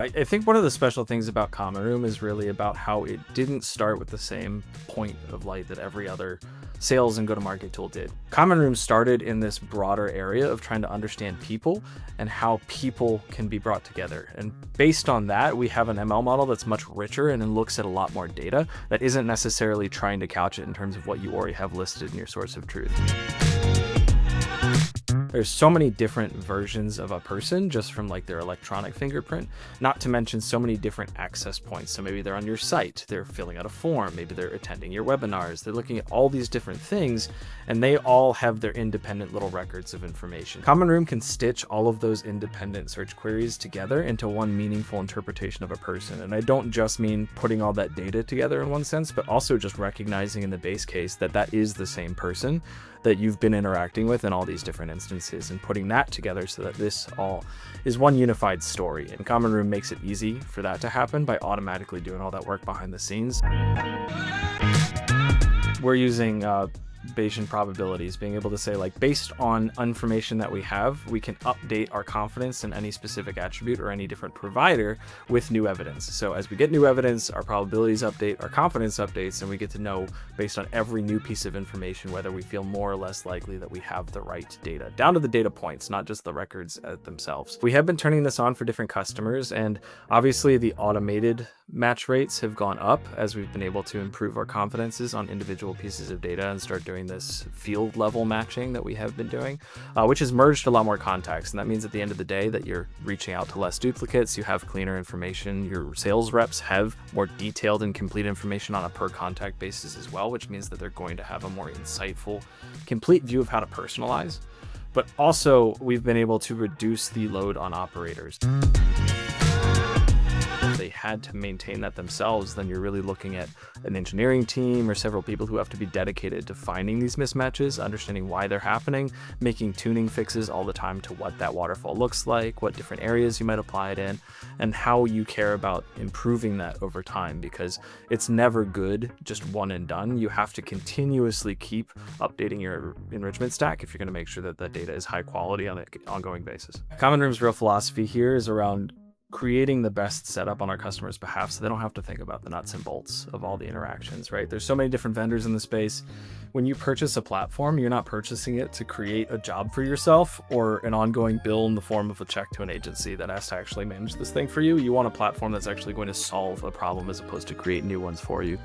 I think one of the special things about Common Room is really about how it didn't start with the same point of light that every other sales and go-to-market tool did. Common Room started in this broader area of trying to understand people and how people can be brought together. And based on that, we have an ML model that's much richer and it looks at a lot more data that isn't necessarily trying to couch it in terms of what you already have listed in your source of truth. There's so many different versions of a person just from like their electronic fingerprint, not to mention so many different access points. So maybe they're on your site, they're filling out a form, maybe they're attending your webinars, they're looking at all these different things, and they all have their independent little records of information. Common Room can stitch all of those independent search queries together into one meaningful interpretation of a person. And I don't just mean putting all that data together in one sense, but also just recognizing in the base case that that is the same person that you've been interacting with in all these different instances, and putting that together so that this all is one unified story. And Common Room makes it easy for that to happen by automatically doing all that work behind the scenes. We're using Bayesian probabilities, being able to say, like, based on information that we have, we can update our confidence in any specific attribute or any different provider with new evidence. So as we get new evidence, our probabilities update, our confidence updates, and we get to know based on every new piece of information whether we feel more or less likely that we have the right data, down to the data points, not just the records themselves. We have been turning this on for different customers, and obviously the automated match rates have gone up as we've been able to improve our confidences on individual pieces of data and start doing this field level matching that we have been doing, which has merged a lot more context. And that means at the end of the day that you're reaching out to less duplicates, you have cleaner information, your sales reps have more detailed and complete information on a per contact basis as well, which means that they're going to have a more insightful, complete view of how to personalize. But also we've been able to reduce the load on operators. They had to maintain that themselves, then you're really looking at an engineering team or several people who have to be dedicated to finding these mismatches, understanding why they're happening, making tuning fixes all the time to what that waterfall looks like, what different areas you might apply it in, and how you care about improving that over time, because it's never good just one and done. You have to continuously keep updating your enrichment stack if you're going to make sure that the data is high quality on an ongoing basis. Common Room's real philosophy here is around creating the best setup on our customers' behalf so they don't have to think about the nuts and bolts of all the interactions, right? There's so many different vendors in the space. When you purchase a platform, you're not purchasing it to create a job for yourself or an ongoing bill in the form of a check to an agency that has to actually manage this thing for you. You want a platform that's actually going to solve a problem as opposed to create new ones for you.